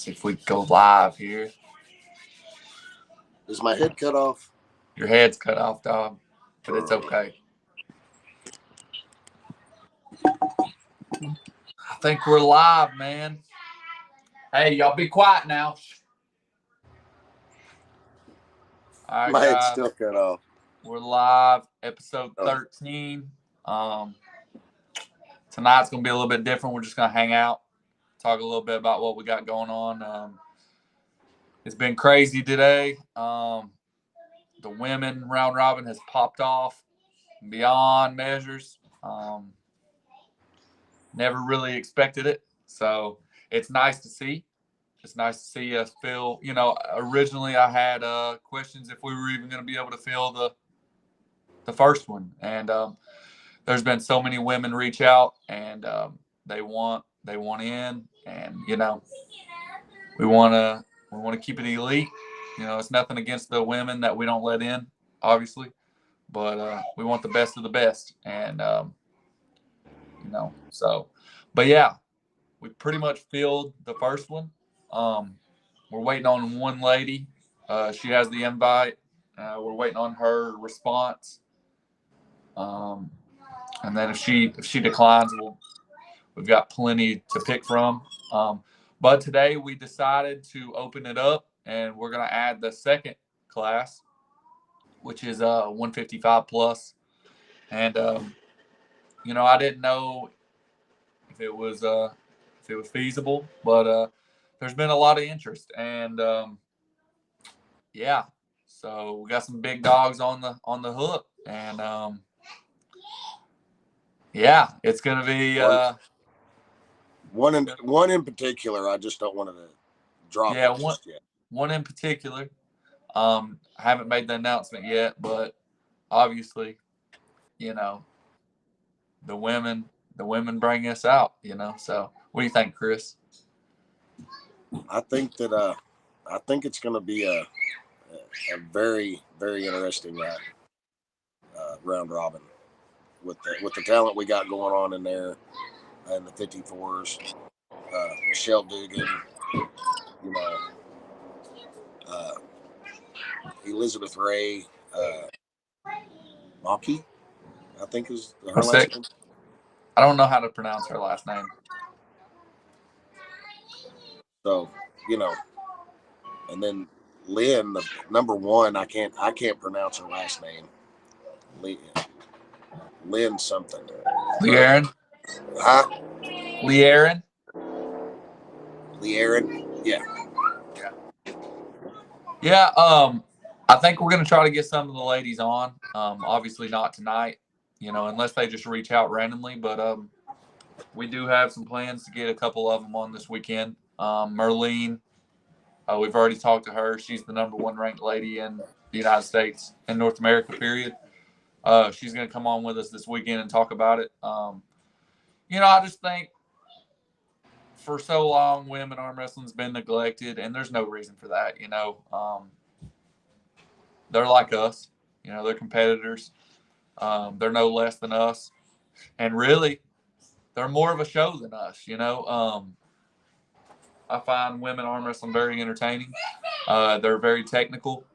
See if we go live here. Is my head cut off? Your head's cut off, dog, but it's okay. I think we're live, man. Hey, y'all be quiet now. All right, my guys. head's still cut off. We're live, episode 13. Tonight's going to be a little bit different. We're just going to hang out, talk a little bit about what we got going on. It's been crazy today. The women round robin has popped off beyond measures. Never really expected it. So it's nice to see. It's nice to see us fill. You know, originally I had questions if we were even going to be able to fill the first one. And there's been so many women reach out and they want in. And, you know, we want to keep it elite. You know, it's nothing against the women that we don't let in, obviously, but we want the best of the best. And, you know, so, but yeah, we pretty much filled the first one. We're waiting on one lady. She has the invite. We're waiting on her response. And then if she declines, we've got plenty to pick from. But today we decided to open it up, and we're going to add the second class, which is 155 plus. And you know, I didn't know if it was feasible, but there's been a lot of interest, and yeah, so we got some big dogs on the hook, and yeah, it's gonna be one in particular. I just don't want to drop it just yet. One in particular. I haven't made the announcement yet, but obviously, you know, the women bring us out, you know. So what do you think, Chris? I think it's going to be a very, very interesting round robin with the talent we got going on in there in the 54s. Michelle Dugan, you know, Elizabeth Ray, Maki, I think is her last name. I don't know how to pronounce her last name. So, you know, and then Lynn, the number one, I can't pronounce her last name. Lynn something. Le'Aaron? Huh? Le'Aaron? Yeah. Yeah, I think we're going to try to get some of the ladies on. Obviously not tonight, you know, unless they just reach out randomly. But we do have some plans to get a couple of them on this weekend. Merlene, we've already talked to her. She's the number one ranked lady in the United States and North America, period. She's going to come on with us this weekend and talk about it. You know, I just think for so long, women arm wrestling's been neglected, and there's no reason for that. You know, they're like us. You know, they're competitors. They're no less than us, and really, they're more of a show than us. You know, I find women arm wrestling very entertaining. They're very technical.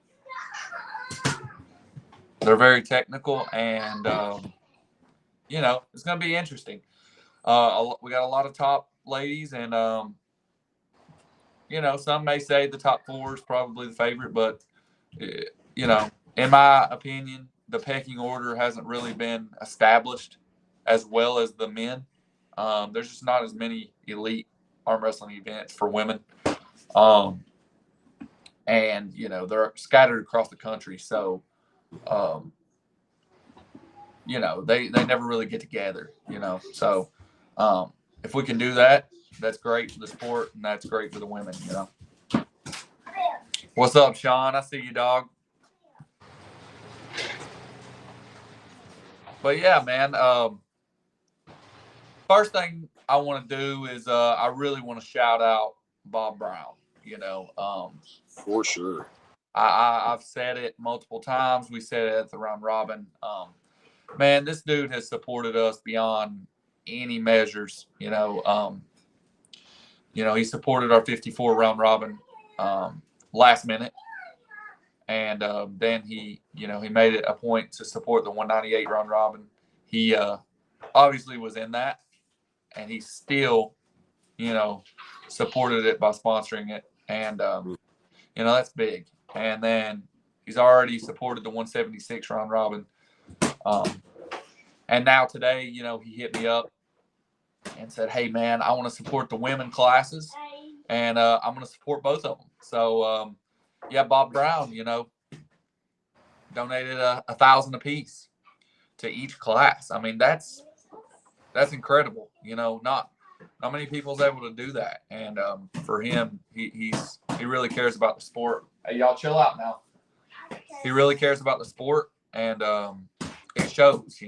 And you know, it's going to be interesting. We got a lot of top ladies, and you know, some may say the top four is probably the favorite, but you know, in my opinion, the pecking order hasn't really been established as well as the men. There's just not as many elite arm wrestling events for women, and you know, they're scattered across the country, so you know, they never really get together, you know. So if we can do that, that's great for the sport, and that's great for the women, you know. What's up, Sean? I see you, dog. But yeah, man. First thing I want to do is I really want to shout out Bob Brown. You know, for sure. I've said it multiple times. We said it at the round robin. Man, this dude has supported us beyond any measures. You know, he supported our 54 round robin last minute. And then he made it a point to support the 198 round robin. He obviously was in that, and he still, supported it by sponsoring it. And, that's big. And then he's already supported the 176 round robin. And now today, he hit me up and said, "Hey, man, I want to support the women classes, and I'm going to support both of them." So, Bob Brown, donated $1,000 apiece to each class. I mean, that's incredible. Not many people's able to do that, and for him, he really cares about the sport. Hey, y'all, chill out now. He really cares about the sport, and it shows.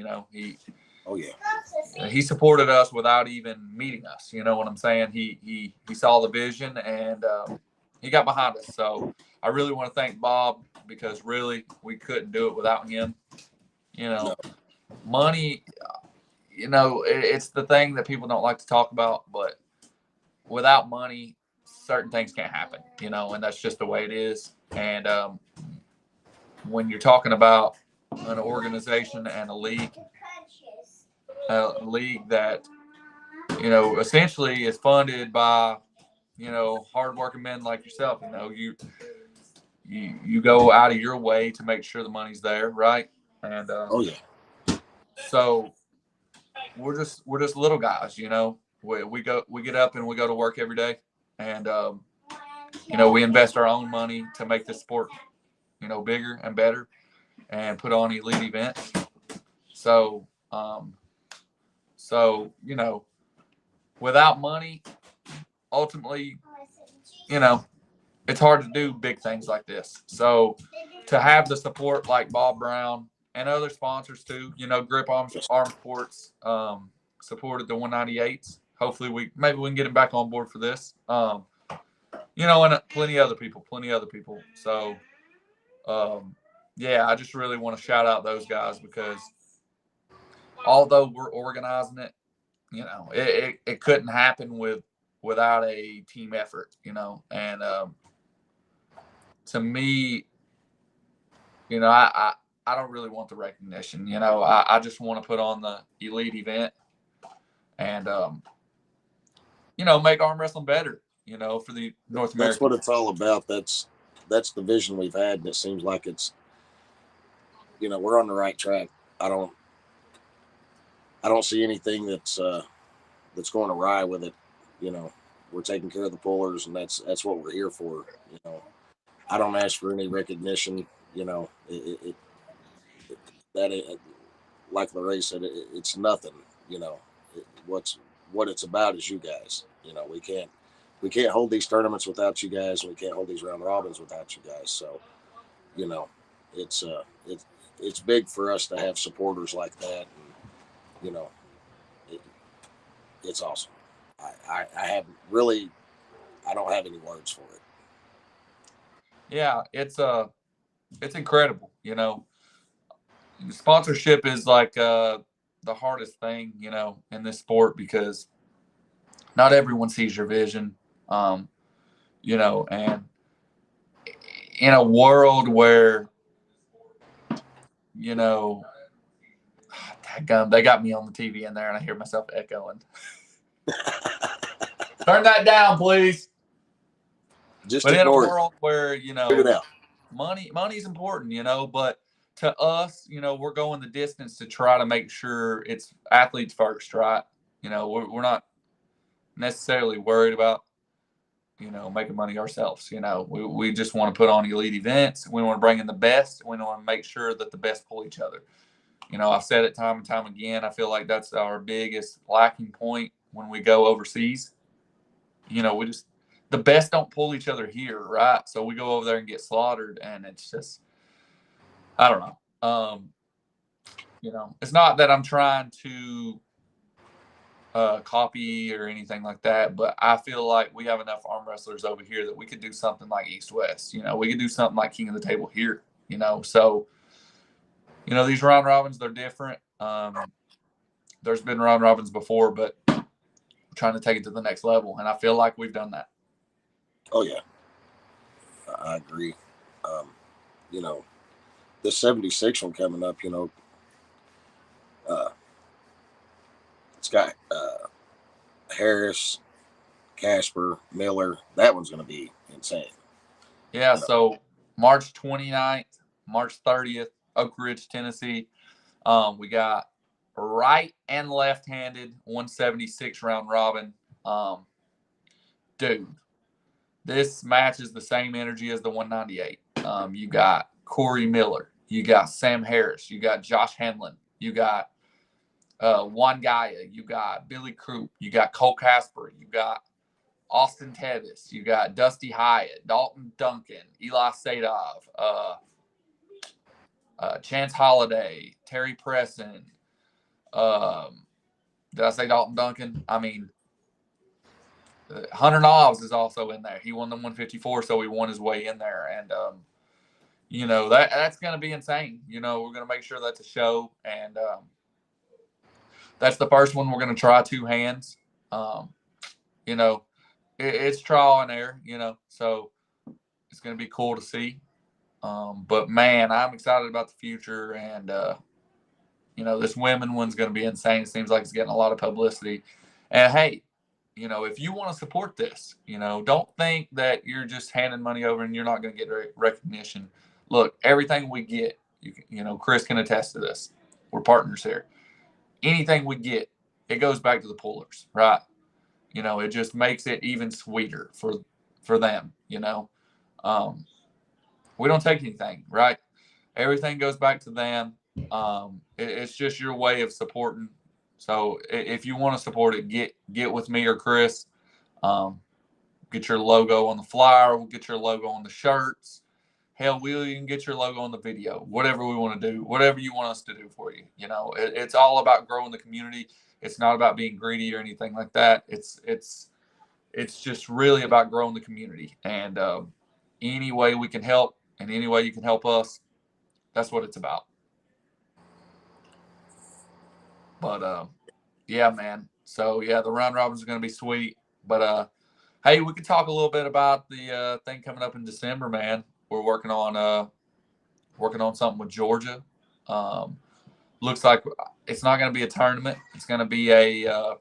He supported us without even meeting us. You know what I'm saying? He saw the vision, and he got behind us. So I really want to thank Bob, because really we couldn't do it without him. Money, it's the thing that people don't like to talk about, but without money, certain things can't happen, and that's just the way it is. And when you're talking about an organization and a league that, essentially is funded by, hardworking men like yourself, you go out of your way to make sure the money's there, right? And so we're just little guys, we get up and we go to work every day, and we invest our own money to make this sport, bigger and better, and put on elite events. So without money, ultimately, it's hard to do big things like this. So to have the support like Bob Brown and other sponsors too, Grip Arm Sports supported the 198s. Hopefully maybe we can get him back on board for this. And plenty other people. So I just really want to shout out those guys, because although we're organizing it, it couldn't happen without a team effort, and to me, I don't really want the recognition. I just want to put on the elite event and, make arm wrestling better, for the North America. That's what it's all about. That's the vision we've had, and it seems like it's, we're on the right track. I don't see anything that's going awry with it. We're taking care of the pullers, and that's what we're here for. I don't ask for any recognition. Like Larray said, it's nothing. What it's about is you guys. We can't hold these tournaments without you guys, and we can't hold these round robins without you guys. So, it's big for us to have supporters like that, and it's awesome. I don't have any words for it. Yeah, it's incredible. Sponsorship is like the hardest thing, in this sport, because not everyone sees your vision. And in a world where, they got me on the TV in there, and I hear myself echoing. Turn that down, please. But in a world where, money's important, but to us, we're going the distance to try to make sure it's athletes first, right? We're not necessarily worried about, making money ourselves. We just want to put on elite events. We want to bring in the best. We want to make sure that the best pull each other. I've said it time and time again. I feel like that's our biggest lacking point when we go overseas. The best don't pull each other here, right? So we go over there and get slaughtered, and it's just, I don't know. It's not that I'm trying to copy or anything like that, but I feel like we have enough arm wrestlers over here that we could do something like East West. We could do something like King of the Table here. So these round robins, they're different. There's been round robins before, but trying to take it to the next level, and I feel like we've done that. Oh yeah, I agree. You know, the 76 one coming up, you know, it's got Harris, Casper, Miller. That one's going to be insane. Yeah, so March 29th, March 30th, Oak Ridge, Tennessee. We got right and left-handed 176 round robin. Dude, this match is the same energy as the 198. You got Corey Miller. You got Sam Harris. You got Josh Hanlon. You got Juan Gaia. You got Billy Croup. You got Cole Casper. You got Austin Tevis. You got Dusty Hyatt, Dalton Duncan, Eli Sadov, Chance Holiday, Terry Presson. Did I say Dalton Duncan? I mean, Hunter Knobs is also in there. He won the 154, so he won his way in there. And, you know, that's going to be insane. You know, we're going to make sure that's a show. And that's the first one we're going to try 2 hands. You know, it's trial and error, you know, so it's going to be cool to see. But, man, I'm excited about the future. And, you know, this women one's going to be insane. It seems like it's getting a lot of publicity. And, hey, you know, if you want to support this, you know, don't think that you're just handing money over and you're not going to get recognition. Look, everything we get, you know, Chris can attest to this. We're partners here. Anything we get, it goes back to the pullers, right? You know, it just makes it even sweeter for them, you know. We don't take anything, right? Everything goes back to them. It's just your way of supporting. So if you want to support it, get with me or Chris. Get your logo on the flyer. We'll get your logo on the shirts. Hell, we'll even get your logo on the video. Whatever we want to do, whatever you want us to do for you. You know, it's all about growing the community. It's not about being greedy or anything like that. It's just really about growing the community. And any way we can help and any way you can help us, that's what it's about. But yeah, man. So yeah, the round robins are going to be sweet. But hey, we could talk a little bit about the thing coming up in December, man. We're working on something with Georgia. Looks like it's not going to be a tournament. It's going to be a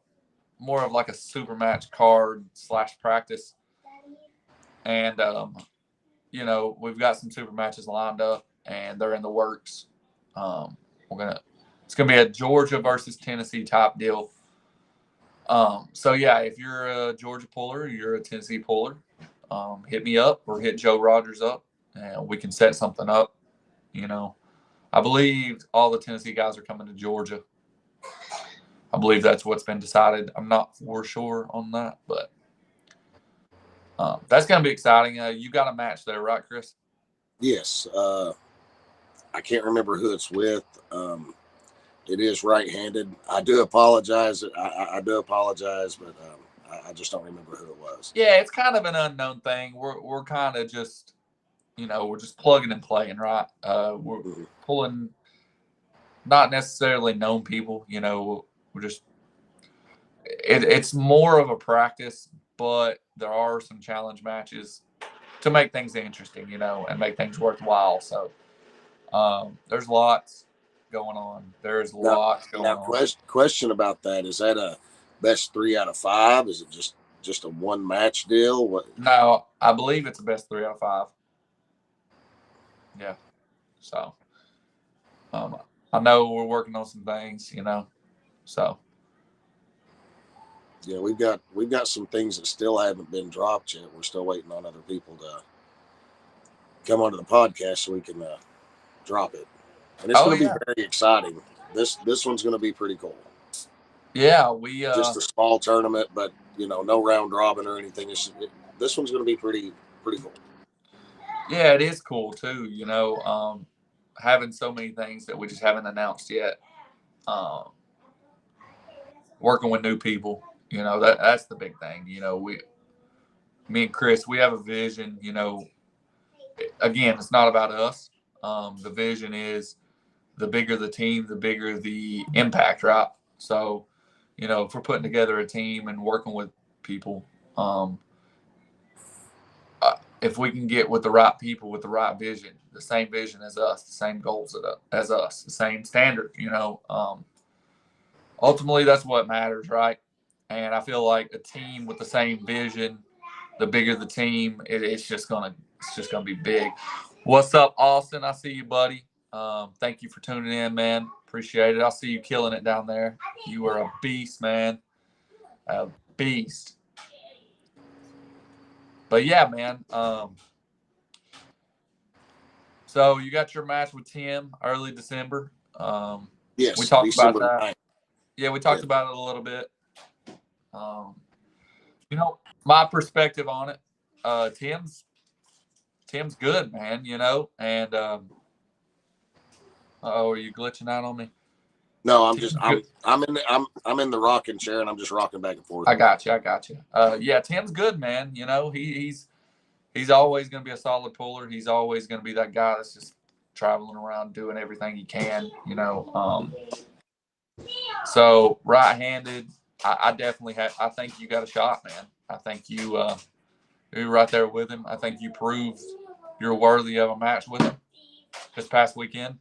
more of like a super match card / practice. And you know, we've got some super matches lined up, and they're in the works. It's gonna be a Georgia versus Tennessee type deal. So yeah, if you're a Georgia puller, you're a Tennessee puller, hit me up or hit Joe Rogers up, and we can set something up. You know, I believe all the Tennessee guys are coming to Georgia. I believe that's what's been decided. I'm not for sure on that, but that's going to be exciting. You got a match there, right, Chris? Yes. I can't remember who it's with. It is right-handed. I do apologize. I do apologize, but I just don't remember who it was. Yeah, it's kind of an unknown thing. We're kind of just, you know, we're just plugging and playing, right? We're pulling not necessarily known people. You know, we're just it's more of a practice, but there are some challenge matches to make things interesting, you know, and make things worthwhile. So there's lots going on. There's lots going on. Question about that: is that a best 3 out of 5? Is it just a 1 match deal? What? No, I believe it's the best 3 out of 5. Yeah. So I know we're working on some things, you know. So yeah, we've got some things that still haven't been dropped yet. We're still waiting on other people to come onto the podcast so we can drop it. And it's going to be very exciting. This one's going to be pretty cool. Yeah, we just a small tournament, but you know, no round robin or anything. This one's going to be pretty cool. Yeah, it is cool too. You know, having so many things that we just haven't announced yet. Working with new people, you know, that's the big thing. You know, me and Chris, we have a vision. You know, again, it's not about us. The vision is the bigger the team, the bigger the impact, right? So, if we're putting together a team and working with people, if we can get with the right people with the right vision, the same vision as us, the same goals as us, the same standard, ultimately that's what matters, right? And I feel like a team with the same vision, the bigger the team, it's just gonna be big. What's up, Austin? I see you, buddy. Thank you for tuning in, man. Appreciate it. I'll see you killing it down there. You are a beast, man. A beast. But yeah, man. So you got your match with Tim early December. Yes, we talked December about that. 9th. Yeah, we talked about it a little bit. My perspective on it, Tim's good, man. And are you glitching out on me? No, I'm in the rocking chair and I'm just rocking back and forth. I got you. Yeah, Tim's good, man. He's always going to be a solid puller. He's always going to be that guy that's just traveling around doing everything he can. So right-handed, I definitely I think you got a shot, man. I think you're right there with him. I think you proved you're worthy of a match with him this past weekend.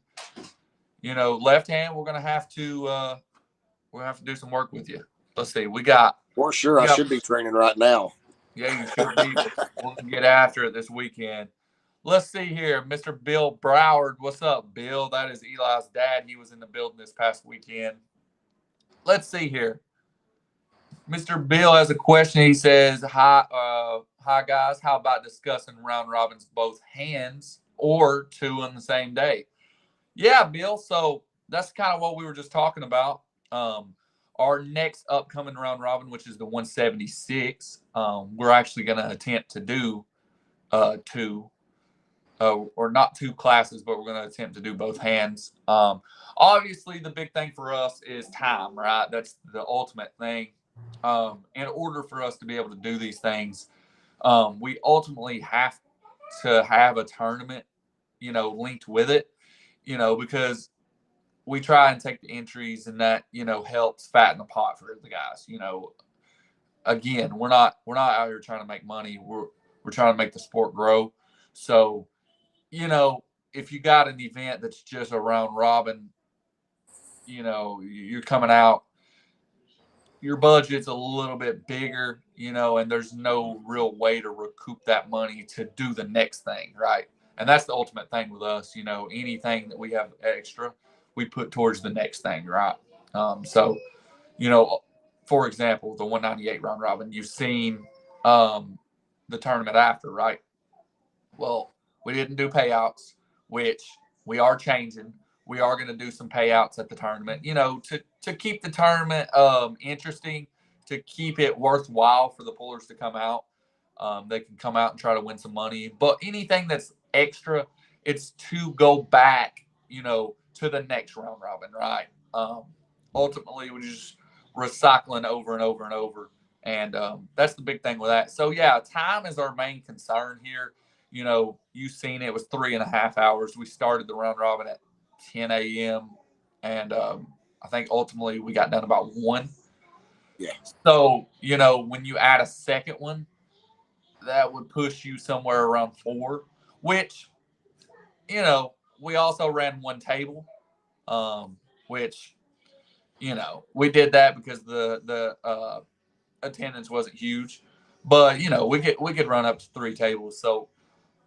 Left hand, we're gonna have to do some work with you. Let's see. For sure, I should be training right now. Yeah, you should be. We'll get after it this weekend. Let's see here, Mr. Bill Broward. What's up, Bill? That is Eli's dad. He was in the building this past weekend. Let's see here. Mr. Bill has a question. He says, hi guys. How about discussing round robins both hands or two on the same day? Yeah, Bill. So that's kind of what we were just talking about. Our next upcoming round robin, which is the 176, we're actually going to attempt to do two, or not two classes, but we're going to attempt to do both hands. Obviously, the big thing for us is time, right? That's the ultimate thing. In order for us to be able to do these things, we ultimately have to have a tournament, linked with it, because we try and take the entries, and that, helps fatten the pot for the guys. Again, we're not out here trying to make money. We're trying to make the sport grow. So, if you got an event that's just a round robin, you're coming out, your budget's a little bit bigger, and there's no real way to recoup that money to do the next thing, right? And that's the ultimate thing with us. Anything that we have extra, we put towards the next thing, right? So, for example, the 198 round robin, you've seen the tournament after, right? Well, we didn't do payouts, which we are changing. We are going to do some payouts at the tournament, to keep the tournament interesting, to keep it worthwhile for the pullers to come out. They can come out and try to win some money. But anything that's extra, it's to go back, to the next round robin, right? Ultimately, we're just recycling over and over and over. And that's the big thing with that. So, yeah, time is our main concern here. You've seen it was 3.5 hours. We started the round robin at 10 a.m. And I think ultimately we got done about 1. Yeah. So, when you add a second one, that would push you somewhere around 4, which, we also ran one table, which, we did that because the attendance wasn't huge. But, we could run up to 3 tables. So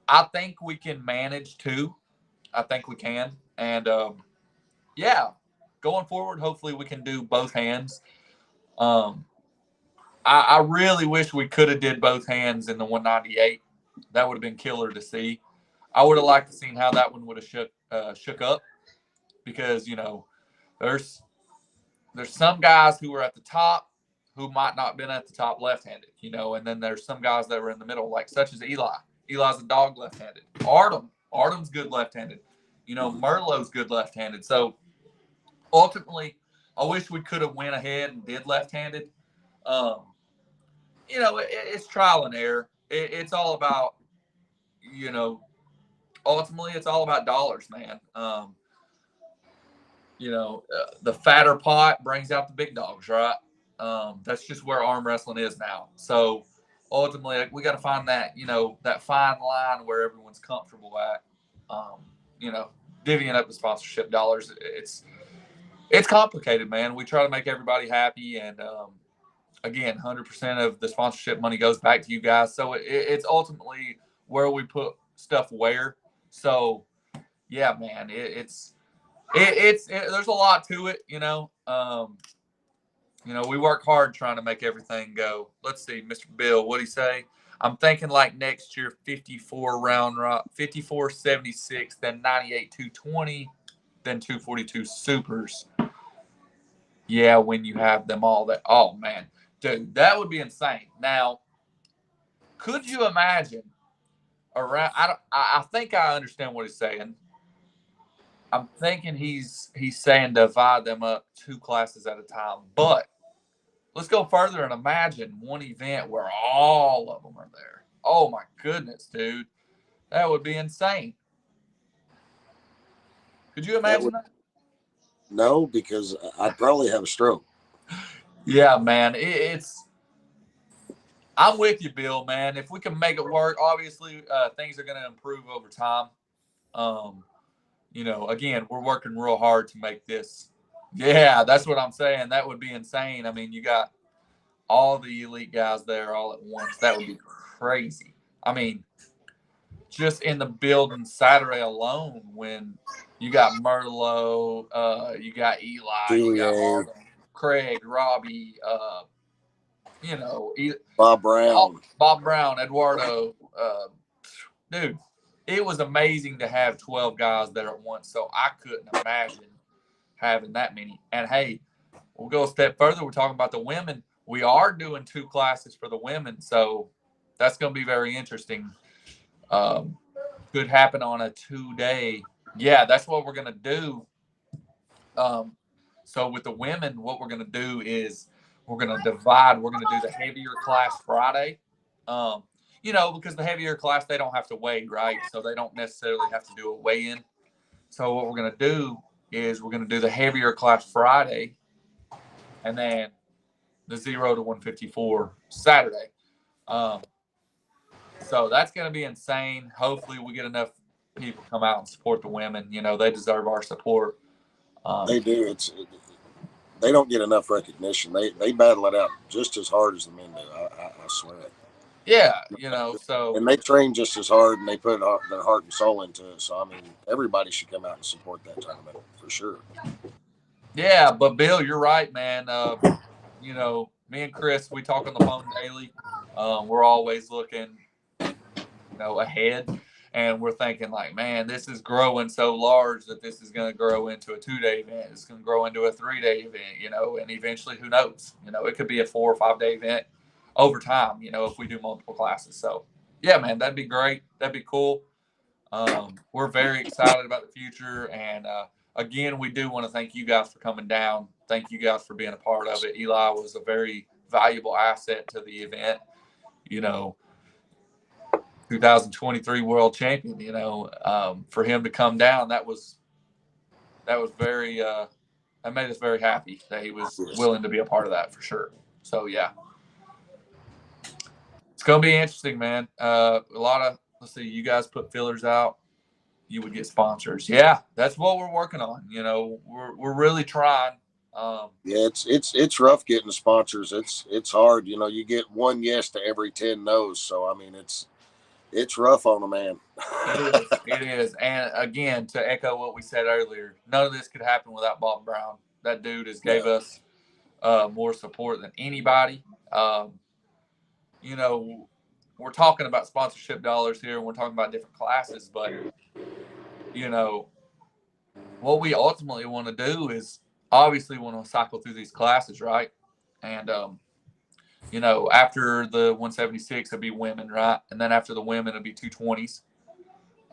I think we can manage 2. I think we can. And, yeah, going forward, hopefully we can do both hands. I really wish we could have did both hands in the 198. That would have been killer to see. I would have liked to seen how that one would have shook up, because there's some guys who were at the top who might not have been at the top left-handed, and then there's some guys that were in the middle, like such as Eli. Eli's a dog left-handed. Artem's good left-handed. Merlot's good left-handed. So ultimately, I wish we could have went ahead and did left-handed. It's trial and error. It's all about, ultimately it's all about dollars, man. The fatter pot brings out the big dogs, right? That's just where arm wrestling is now. So ultimately, like, we got to find that, that fine line where everyone's comfortable at. You know, divvying up the sponsorship dollars. It's complicated, man. We try to make everybody happy, and again, 100% of the sponsorship money goes back to you guys. So it's ultimately where we put stuff where. So yeah, man, there's a lot to it, we work hard trying to make everything go. Let's see, Mr. Bill, what'd he say? I'm thinking like next year, 54 76, then 98 220, then 242 supers. Yeah, when you have them all that. Oh man, dude, that would be insane. Now, could you imagine around? I think I understand what he's saying. I'm thinking he's saying divide them up 2 classes at a time. But let's go further and imagine one event where all of them are there. Oh my goodness, dude. That would be insane. Could you imagine that? No, because I'd probably have a stroke. Yeah, man. I'm with you, Bill, man. If we can make it work, obviously things are going to improve over time. Again, we're working real hard to make this. Yeah, that's what I'm saying. That would be insane. I mean, you got all the elite guys there all at once. That would be crazy. I mean, just in the building Saturday alone, when you got Merlot, you got Eli, you got all them, Craig, Robbie, Bob Brown, Eduardo, dude, it was amazing to have 12 guys there at once. So I couldn't imagine having that many. And hey, we'll go a step further. We're talking about the women. We are doing 2 classes for the women, so that's going to be very interesting. Could happen on a 2-day. Yeah, that's what we're going to do. So with the women, what we're going to do is we're going to divide. We're going to do the heavier class Friday. Because the heavier class, they don't have to weigh, right? So they don't necessarily have to do a weigh-in. So what we're going to do is we're going to do the heavier class Friday, and then the 0 to 154 Saturday. So that's going to be insane. Hopefully we get enough people come out and support the women. They deserve our support. They do. They don't get enough recognition. They battle it out just as hard as the men do. I swear it. Yeah, so. And they train just as hard, and they put their heart and soul into it. So, I mean, everybody should come out and support that tournament for sure. Yeah, but Bill, you're right, man. Me and Chris, we talk on the phone daily. We're always looking, ahead. And we're thinking like, man, this is growing so large that this is going to grow into a 2-day event. It's going to grow into a 3-day event, and eventually, who knows? It could be a 4 or 5-day event over time, if we do multiple classes. So, yeah, man, that'd be great. That'd be cool. We're very excited about the future. And again, we do want to thank you guys for coming down. Thank you guys for being a part of it. Eli was a very valuable asset to the event. 2023 world champion, for him to come down, that was very, that made us very happy that he was willing to be a part of that for sure. So, yeah, it's going to be interesting, man. A lot of, let's see, you guys put fillers out, you would get sponsors. Yeah, that's what we're working on. We're really trying. Yeah, it's rough getting sponsors. It's hard. You get one yes to every 10 no's. So, I mean, it's rough on a man. It is. And again, to echo what we said earlier, none of this could happen without Bob Brown. That dude has gave us more support than anybody. We're talking about sponsorship dollars here, and we're talking about different classes, but what we ultimately want to do is obviously want to cycle through these classes, right? And after the 176, it'll be women, right? And then after the women, it'll be 220s.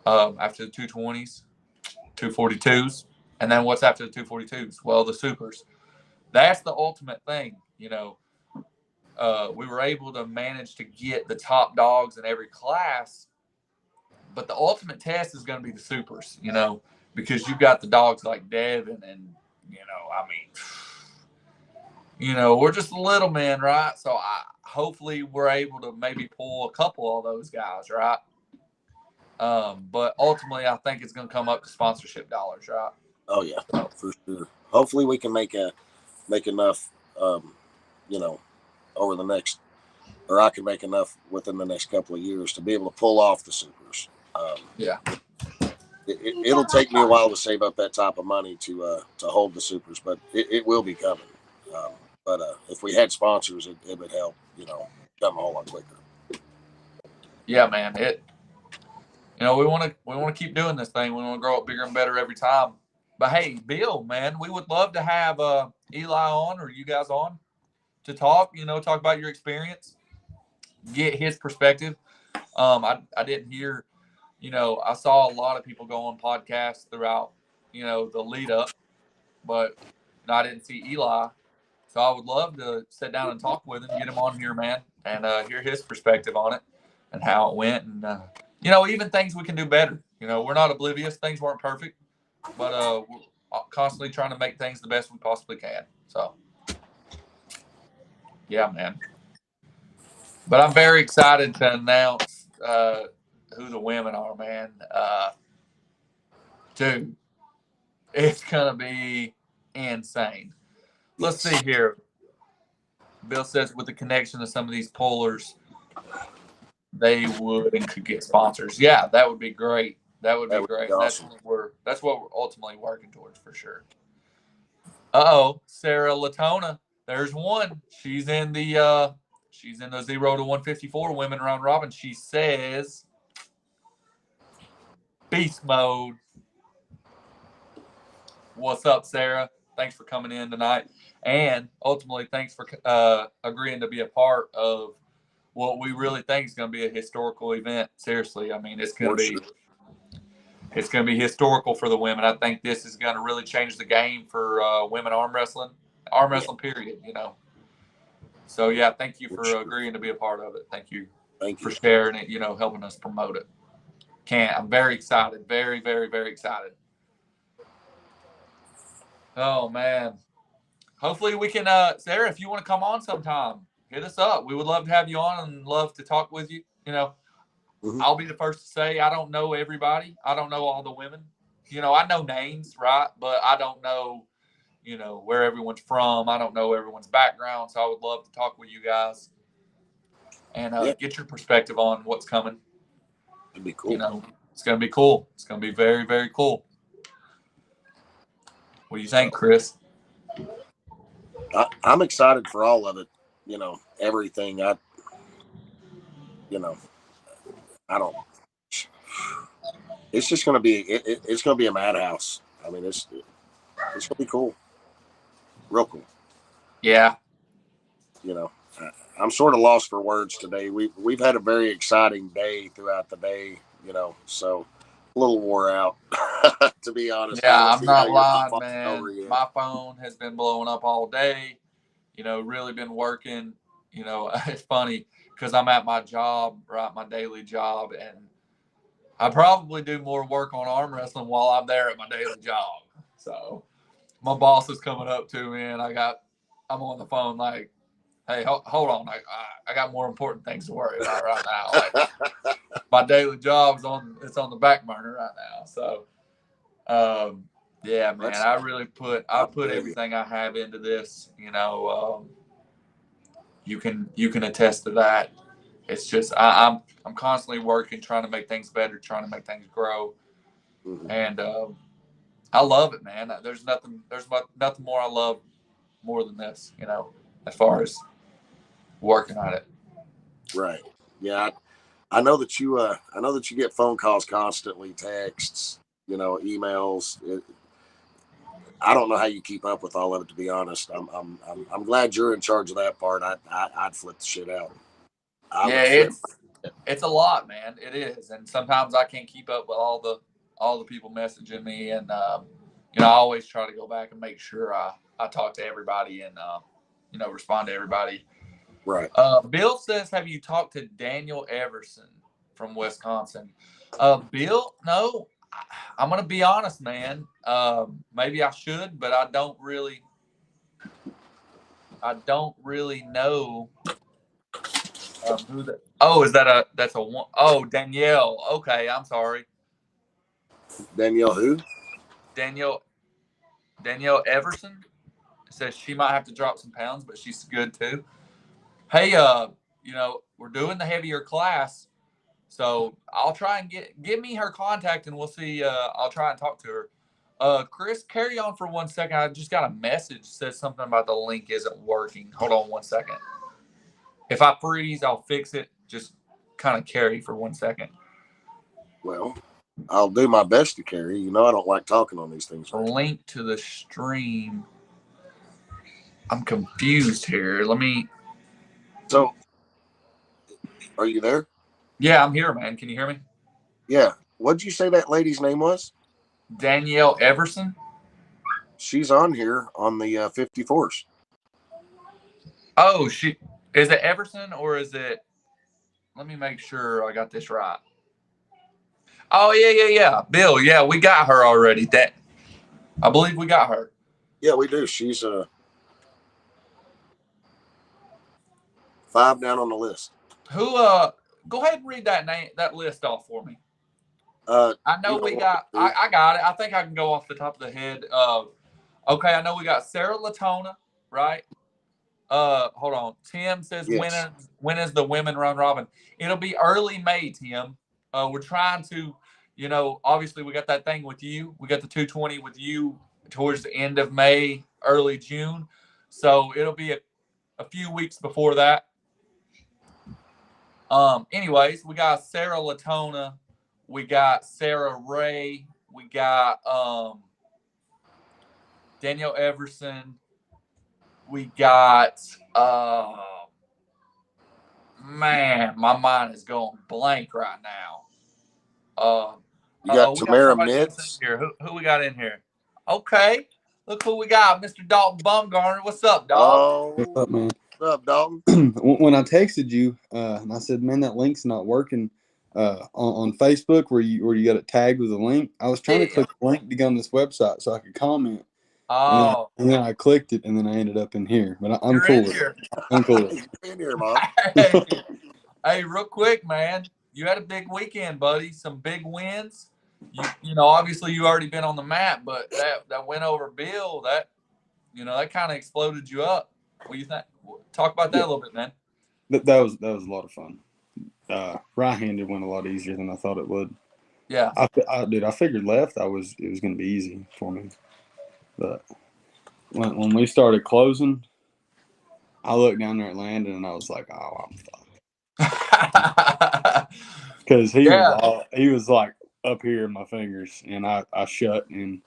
After the 220s, 242s. And then what's after the 242s? Well, the supers. That's the ultimate thing. We were able to manage to get the top dogs in every class. But the ultimate test is going to be the supers, because you've got the dogs like Devin and, we're just little men, right? So hopefully we're able to maybe pull a couple of those guys, right? But ultimately, I think it's going to come up to sponsorship dollars, right? Oh yeah, for sure. Hopefully we can make enough, you know, over the next, or I can make enough within the next couple of years to be able to pull off the supers. Yeah. It'll take me a while to save up that type of money to hold the supers, but it will be coming. But if we had sponsors, it would help, come a whole lot quicker. Yeah, man. We want to keep doing this thing. We want to grow up bigger and better every time. But hey, Bill, man, we would love to have Eli on or you guys on to talk. Talk about your experience, get his perspective. I didn't hear. I saw a lot of people go on podcasts throughout, the lead up, but I didn't see Eli. So I would love to sit down and talk with him, get him on here, man, and hear his perspective on it and how it went, and even things we can do better. We're not oblivious; things weren't perfect, but we're constantly trying to make things the best we possibly can. So, yeah, man. But I'm very excited to announce who the women are, man. Dude, it's gonna be insane. Let's see here. Bill says with the connection to some of these pullers, they would and could get sponsors. Yeah, that would be great. That would be great. Awesome. That's what we're ultimately working towards for sure. Uh-oh, Sarah Latona. There's one. She's in the 0 to 154 women round robin. She says beast mode. What's up, Sarah? Thanks for coming in tonight. And ultimately, thanks for agreeing to be a part of what we really think is going to be a historical event. Seriously, I mean, it's going to be historical for the women. I think this is going to really change the game for women arm wrestling, period. So yeah, thank you for agreeing to be a part of it. Thank you for sharing it. Helping us promote it. I'm very excited. Very, very, very excited. Oh man. Hopefully we can, Sarah, if you want to come on sometime, hit us up. We would love to have you on and love to talk with you. I'll be the first to say I don't know everybody. I don't know all the women. I know names, right? But I don't know, where everyone's from. I don't know everyone's background. So I would love to talk with you guys and get your perspective on what's coming. It'd be cool. It's going to be cool. It's going to be very, very cool. What do you think, Chris? I'm excited for all of it. Everything. I don't. It's just going to be. It's going to be a madhouse. I mean, it's going to be cool. Real cool. Yeah. I'm sort of lost for words today. We've had a very exciting day throughout the day. So a little wore out, to be honest. Yeah, I'm not lying, man. My phone has been blowing up all day. Really been working. It's funny because I'm at my job, right, my daily job, and I probably do more work on arm wrestling while I'm there at my daily job. So my boss is coming up to me, and I'm on the phone like, hey, hold on, I got more important things to worry about right now. Like my daily job's on the back burner right now. So, yeah, man, I really put everything I have into this. You can attest to that. It's just I'm constantly working, trying to make things better, trying to make things grow, and I love it, man. There's nothing more I love more than this. As far as working on it. Right. Yeah. I know that you get phone calls constantly, texts, emails. I don't know how you keep up with all of it, to be honest. I'm glad you're in charge of that part. I'd flip the shit out. It's a lot, man. It is, and sometimes I can't keep up with all the people messaging me, and I always try to go back and make sure I talk to everybody and respond to everybody. Right. Bill says, have you talked to Daniel Everson from Wisconsin? Bill, no. I'm going to be honest, man. Maybe I should, but I don't really. I don't really know who the. Oh, that's a one? Oh, Danielle. Okay, I'm sorry, Danielle who? Danielle. Danielle Everson says she might have to drop some pounds, but she's good too. Hey, we're doing the heavier class, so I'll try and give me her contact, and we'll see. I'll try and talk to her. Chris, carry on for 1 second. I just got a message says something about the link isn't working. Hold on 1 second. If I freeze, I'll fix it. Just kind of carry for 1 second. Well, I'll do my best to carry. You know, I don't like talking on these things. Link to the stream. I'm confused here. Let me. So, are you there? Yeah, I'm here, man. Can you hear me? Yeah. What'd you say that lady's name was? Danielle Everson. She's on here on the 54s. Oh, is it Everson or is it? Let me make sure I got this right. Oh yeah. Bill, yeah, we got her already. That I believe we got her. Yeah, we do. She's 5 down on the list. Who? Go ahead and read that list off for me. I know we got. I got it. I think I can go off the top of the head. Okay, I know we got Sarah Latona, right? Hold on. Tim says yes. when is the women round robin? It'll be early May, Tim. We're trying to, obviously we got that thing with you. We got the 220 with you towards the end of May, early June. So it'll be a few weeks before that. Anyways, we got Sarah Latona, we got Sarah Ray, we got Danielle Everson, we got man, my mind is going blank right now. You got Tamara Mitz here. Who we got in here? Okay, look who we got, Mr. Dalton Bumgarner. What's up, dog? Oh, what's up, man? What's up, Dalton? When I texted you and I said, "Man, that link's not working," on Facebook where you got it tagged with a link, I was trying to click the link to go on this website so I could comment. Oh, and then I clicked it, and then I ended up in here. But I'm cool with it. I'm cool with it. In here, Mom. Hey, real quick, man. You had a big weekend, buddy. Some big wins. Obviously you already been on the map, but that win over Bill, that kind of exploded you up. What do you think? Talk about that a little bit, man. That was a lot of fun. Right-handed went a lot easier than I thought it would. Yeah, I figured left it was going to be easy for me, but when we started closing, I looked down there at Landon and I was like, "Oh, I'm fucked," because he was like up here in my fingers, and I shut, and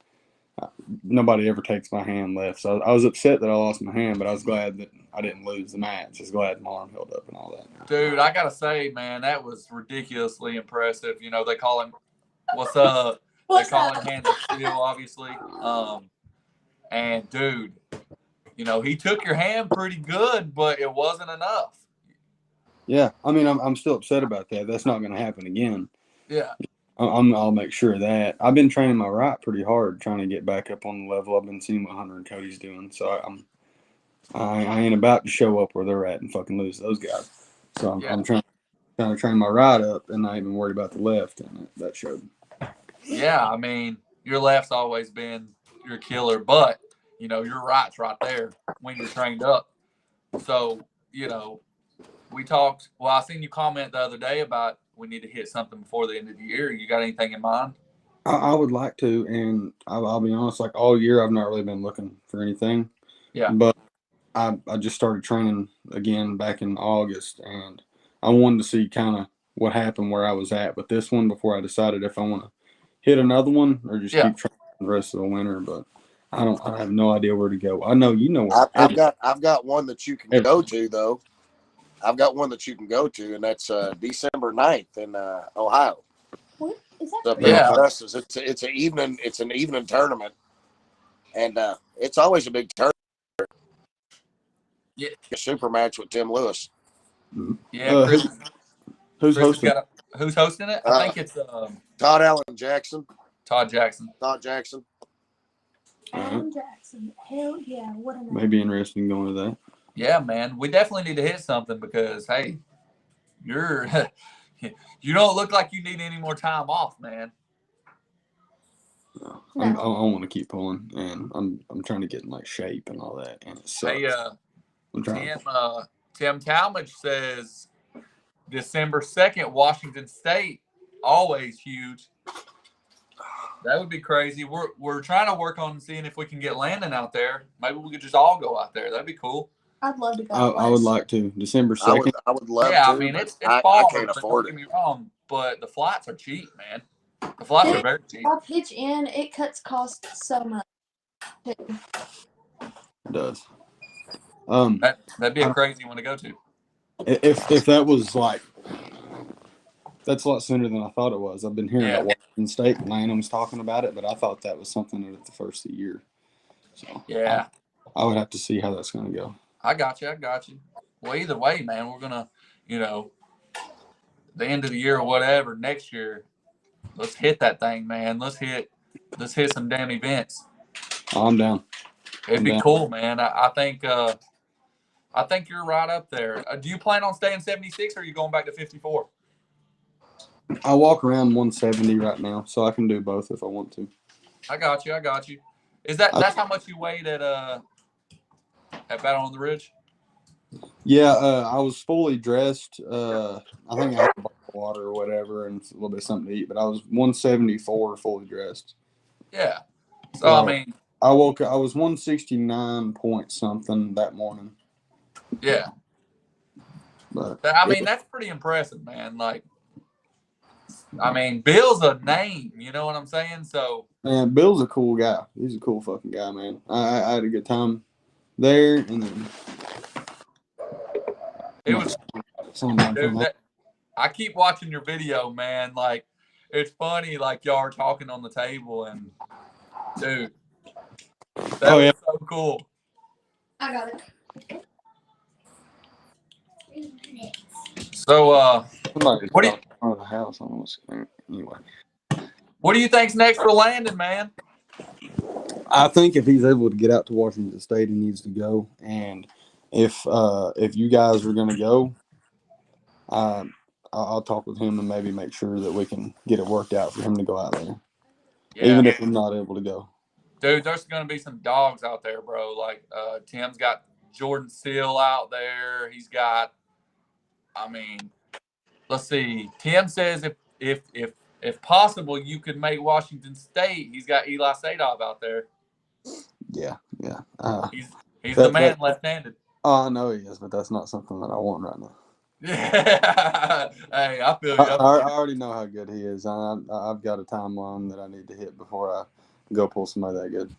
nobody ever takes my hand left. So I was upset that I lost my hand, but I was glad that I didn't lose the match. I was glad my arm held up and all that. Dude, I gotta say, man, that was ridiculously impressive. They call him, what's up? They call him Hand of Steel, obviously. And dude, he took your hand pretty good, but it wasn't enough. Yeah, I mean, I'm still upset about that. That's not going to happen again. Yeah. I'll make sure of that. I've been training my right pretty hard, trying to get back up on the level. I've been seeing what Hunter and Cody's doing, so I ain't about to show up where they're at and fucking lose those guys. So I'm trying to train my right up, and not even worried about the left, and that showed. Yeah, I mean, your left's always been your killer, but your right's right there when you're trained up. So we talked. Well, I seen you comment the other day about we need to hit something before the end of the year. You got anything in mind? I would like to, and I'll be honest. Like all year, I've not really been looking for anything. Yeah. But I just started training again back in August, and I wanted to see kind of what happened where I was at with this one before I decided if I want to hit another one or just keep training the rest of the winter. But I have no idea where to go. I know you know where. I've got one that you can go to though. I've got one that you can go to, and that's December 9th in Ohio. What is that? It's an evening tournament, and it's always a big tournament. Yeah, a super match with Tim Lewis. Yeah, who's hosting? Who's hosting it? I think it's Todd Allen Jackson. Todd Jackson. Alan Jackson. Hell yeah! What a name. Maybe interesting going to that. Yeah, man. We definitely need to hit something because, hey, you're you don't look like you need any more time off, man. No. I want to keep pulling, and I'm trying to get in like shape and all that, and it sucks. Hey, I'm trying. Tim Talmadge says December 2nd, Washington State, always huge. That would be crazy. We're trying to work on seeing if we can get Landon out there. Maybe we could just all go out there. That'd be cool. I'd love to go. I would like to. December 2nd. I would love Yeah, to. I mean it's I far. can't But afford don't it. get me wrong, but the flights are cheap, man. The flights are very cheap. I'll pitch in. It cuts costs so much. It does. That'd be a crazy one to go to. If that was like, that's a lot sooner than I thought it was. I've been hearing that Washington State and Landon was talking about it, but I thought that was something at the first of the year. So yeah, I would have to see how that's going to go. I got you. Well, either way, man, we're gonna, the end of the year or whatever next year. Let's hit that thing, man. Let's hit some damn events. I'm down. It'd be cool, man. I think you're right up there. Do you plan on staying 76 or are you going back to 54? I walk around 170 right now, so I can do both if I want to. I got you. Is that's how much you weighed at Battle on the Ridge? Yeah, I was fully dressed. I think I had a bottle of water or whatever and a little bit of something to eat, but I was 174 fully dressed. Yeah. So I mean, I was 169 point something that morning. Yeah. But I mean, that's pretty impressive, man. Like, I mean, Bill's a name, you know what I'm saying? So, man, Bill's a cool guy. He's a cool fucking guy, man. I had a good time there, and then it was. Dude, I keep watching your video, man. Like, it's funny. Like, y'all are talking on the table, and dude, that was so cool. I got it. So, what do you? The house almost anyway. What do you think's next for Landon, man? I think if he's able to get out to Washington State, he needs to go. And if you guys are going to go, I'll talk with him and maybe make sure that we can get it worked out for him to go out there, even if I'm not able to go. Dude, there's going to be some dogs out there, bro. Like Tim's got Jordan Seal out there. He's got, I mean, let's see. Tim says if possible, you could make Washington State. He's got Eli Sadov out there. Yeah. He's the man left-handed. Oh, I know he is, but that's not something that I want right now. Yeah. Hey, I feel you. I already know how good he is. I've got a timeline that I need to hit before I go pull somebody that good.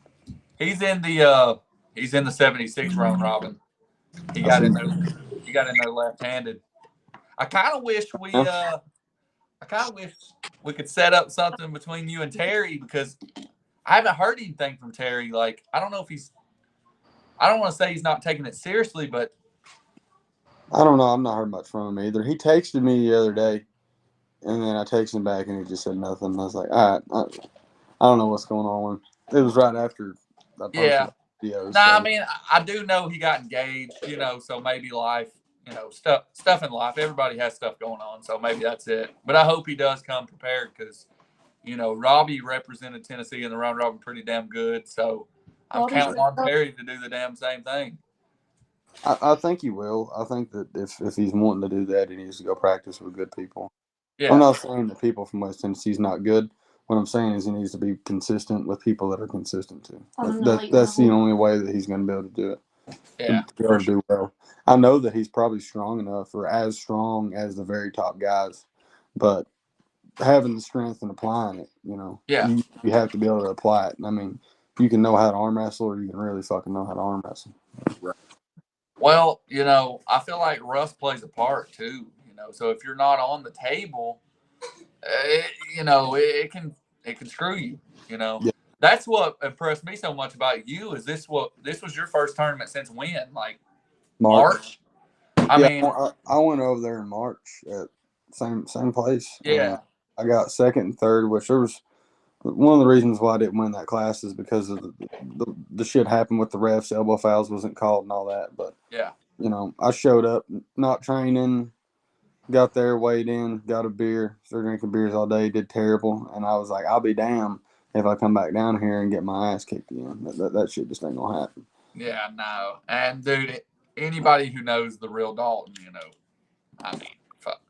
He's in the 76 round robin. He got in there left-handed. I kind of wish we could set up something between you and Terry because I haven't heard anything from Terry. Like, I don't know if I don't want to say he's not taking it seriously, but I don't know. I've not heard much from him either. He texted me the other day, and then I texted him back, and he just said nothing. I was like, all right, I don't know what's going on. It was right after I posted videos. I mean, I do know he got engaged, so maybe life, stuff in life. Everybody has stuff going on, so maybe that's it. But I hope he does come prepared because, Robbie represented Tennessee in the round robin pretty damn good, so I'm counting on Terry to do the damn same thing. I think he will. I think that if he's wanting to do that, he needs to go practice with good people. Yeah. I'm not saying that people from West Tennessee's not good. What I'm saying is he needs to be consistent with people that are consistent too. That's the only way that he's going to be able to do it. Yeah, to be able to do well. I know that he's probably strong enough or as strong as the very top guys, but having the strength and applying it, you have to be able to apply it. I mean, you can know how to arm wrestle or you can really fucking know how to arm wrestle. Right. Well, I feel like rust plays a part too, so if you're not on the table, it can screw you, Yeah. That's what impressed me so much about you is this was your first tournament since when? Like March? I mean, I went over there in March at same place. Yeah. I got second and third, which there was one of the reasons why I didn't win that class is because of the shit happened with the refs, elbow fouls wasn't called and all that. But I showed up, not training, got there, weighed in, got a beer, started drinking beers all day, did terrible. And I was like, I'll be damned if I come back down here and get my ass kicked again. That shit just ain't going to happen. Yeah, no. And, dude, anybody who knows the real Dalton, I mean, fuck.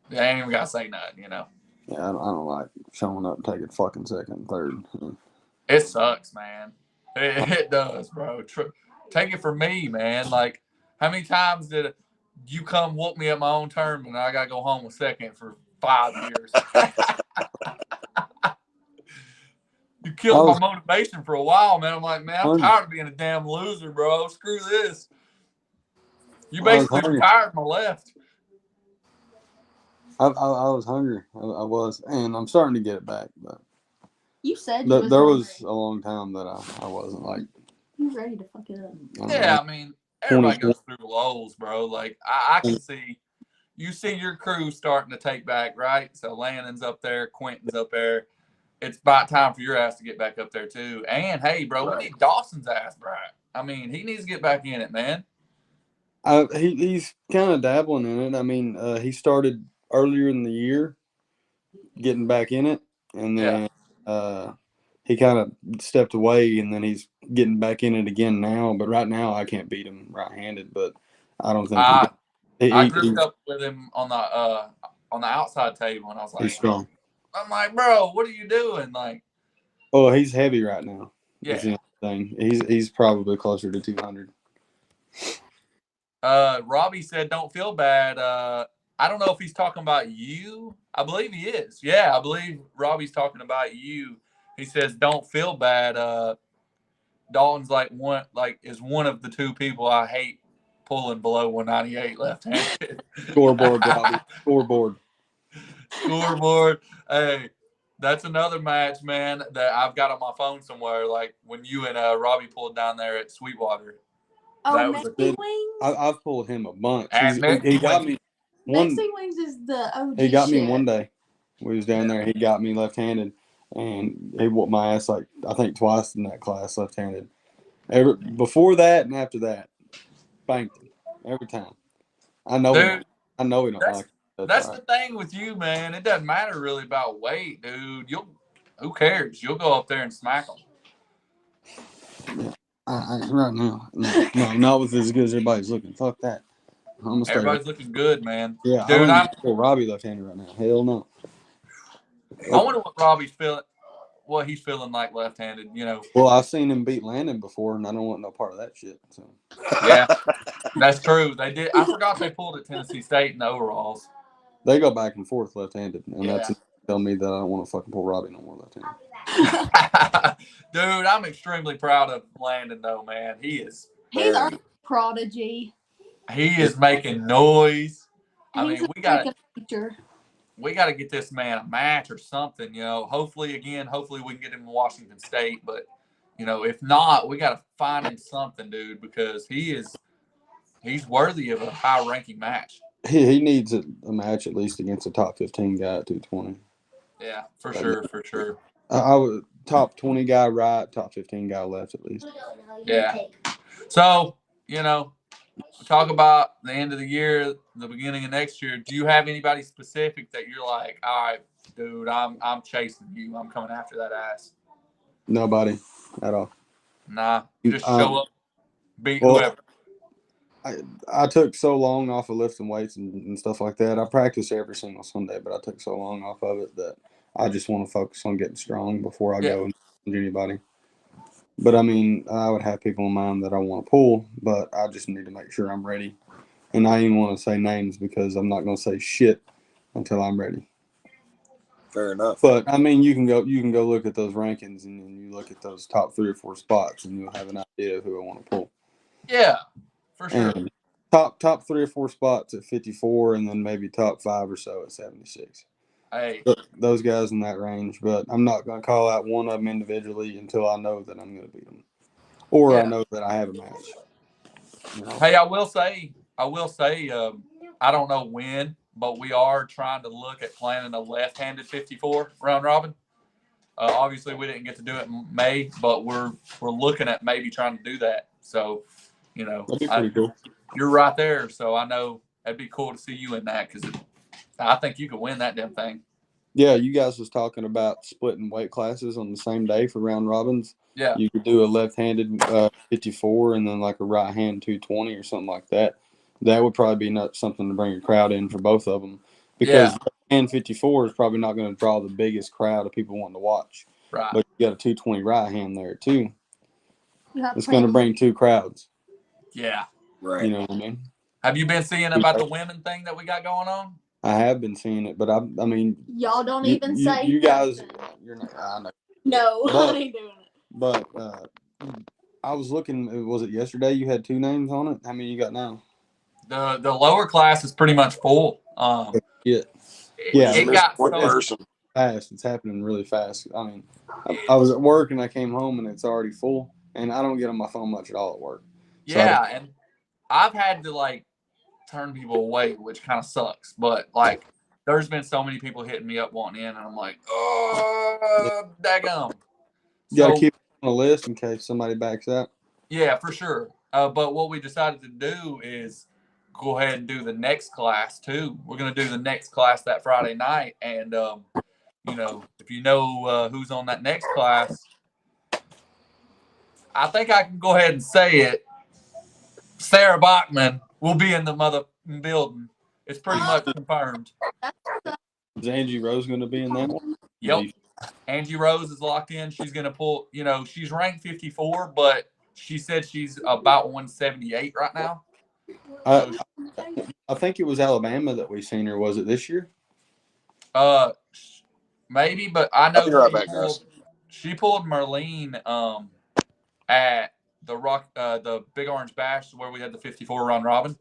They ain't even got to say nothing, Yeah, I don't like showing up and taking fucking second and third. It sucks, man. It does, bro. Take it from me, man. Like, how many times did you come whoop me at my own term and I got to go home with second for 5 years? You killed my motivation for a while, man. I'm like, man, I'm tired of being a damn loser, bro. Screw this. You basically retired my left. I was hungry. I was, and I'm starting to get it back. But you said there was a long time that I wasn't like. You was ready to fuck it up. Yeah, I mean, everybody goes through lows, bro. Like I can see, you see your crew starting to take back, right? So Landon's up there, Quentin's up there. It's about time for your ass to get back up there too. And hey, bro, we need Dawson's ass, bro. I mean, he needs to get back in it, man. He's kind of dabbling in it. I mean, he started earlier in the year, getting back in it, and then he kind of stepped away, and then he's getting back in it again now. But right now, I can't beat him right-handed. But I don't think I grouped up with him on the outside table, and I was like, he's strong. I'm like, bro, what are you doing? Like, oh, he's heavy right now. Yeah, that's the thing. He's probably closer to 200. Robbie said, "Don't feel bad." I don't know if he's talking about you. I believe he is. Yeah, I believe Robbie's talking about you. He says, "Don't feel bad." Dalton's is one of the two people I hate pulling below 198 left-handed. Scoreboard, Robbie. Scoreboard. Scoreboard. Hey, that's another match, man, that I've got on my phone somewhere. Like when you and Robbie pulled down there at Sweetwater. Oh, Mexi Wings? I've pulled him a bunch. He got me one. Mexi Wings is the OG He got me shit. one day. We was down there. He got me left-handed, and he whooped my ass like I think twice in that class left-handed. Before that and after that, banked him every time. I know. Dude, he don't like it. That's the thing with you, man. It doesn't matter really about weight, dude. Who cares? You'll go up there and smack them. Yeah. Right now, no, not with as good as everybody's looking. Fuck that. Everybody's looking good, man. Yeah, dude, I'm pull Robbie left-handed right now. Hell no. I wonder what Robbie's feeling. What he's feeling like left-handed, Well, I've seen him beat Landon before, and I don't want no part of that shit. So. Yeah, that's true. They did. I forgot they pulled at Tennessee State in the overalls. They go back and forth left-handed, and that's tell me that I don't want to fucking pull Robbie no more left-handed. Dude, I'm extremely proud of Landon, though, man. He's our prodigy. He is making noise. I mean, we got to get this man a match or something, Hopefully we can get him in Washington State. But, if not, we got to find him something, dude, because he's worthy of a high-ranking match. He needs a match at least against a top 15 guy at 220. Yeah, for sure. I was top 20 guy right, top 15 guy left at least. Yeah. So, talk about the end of the year, the beginning of next year. Do you have anybody specific that you're like, all right, dude, I'm chasing you. I'm coming after that ass? Nobody at all. Nah, just show up, beat whoever. I took so long off of lifting weights and stuff like that. I practice every single Sunday, but I took so long off of it that I just want to focus on getting strong before I go and anybody. But I mean, I would have people in mind that I want to pull, but I just need to make sure I'm ready. And I didn't want to say names because I'm not going to say shit until I'm ready. Fair enough. But I mean, you can go look at those rankings and then you look at those top 3 or 4 spots and you'll have an idea of who I want to pull. Yeah, for sure. And top 3 or 4 spots at 54, and then maybe top 5 or so at 76. Hey, those guys in that range, but I'm not going to call out one of them individually until I know that I'm going to beat them, or I know that I have a match. Hey, I will say, I don't know when, but we are trying to look at planning a left-handed 54 round robin. Obviously, we didn't get to do it in May, but we're looking at maybe trying to do that. So, that'd be pretty cool. you're right there. So I know that'd be cool to see you in that because I think you could win that damn thing. Yeah, you guys was talking about splitting weight classes on the same day for round robins. Yeah. You could do a left-handed 54 and then like a right-hand 220 or something like that. That would probably be not something to bring a crowd in for both of them because left-hand 54 is probably not going to draw the biggest crowd of people wanting to watch. Right. But you got a 220 right hand there too. You have It's going to bring two crowds. Yeah. Right. You know what I mean? Have you been seeing about the women thing that we got going on? I have been seeing it, but I mean, y'all don't even say you guys. nothing. You're not. I know. No, But- I ain't doing it. But I was looking. Was it yesterday? You had two names on it. How many you got now? The lower class is pretty much full. Yeah. It got one so person. Fast. It's happening really fast. I mean, I was at work and I came home and it's already full, and I don't get on my phone much at all at work. So yeah, and I've had to like turn people away, which kind of sucks. But like, there's been so many people hitting me up wanting in, and I'm like, oh, daggum. You got to So, keep it on the list in case somebody backs out. yeah, for sure. But what we decided to do is go ahead and do the next class too. We're gonna do the next class that Friday night, and you know, if you know who's on that next class, I think I can go ahead and say it. Sarah Bachman will be in the mother building. It's pretty much confirmed. Is Angie Rose going to be in that one? Yep. Angie Rose is locked in. She's going to pull, you know, she's ranked 54, but she said she's about 178 right now. I think it was Alabama that we seen her. Was it this year? Maybe, but I know I'll be right back, guys. she pulled Marlene at the Big Orange Bash where we had the 54 round robin.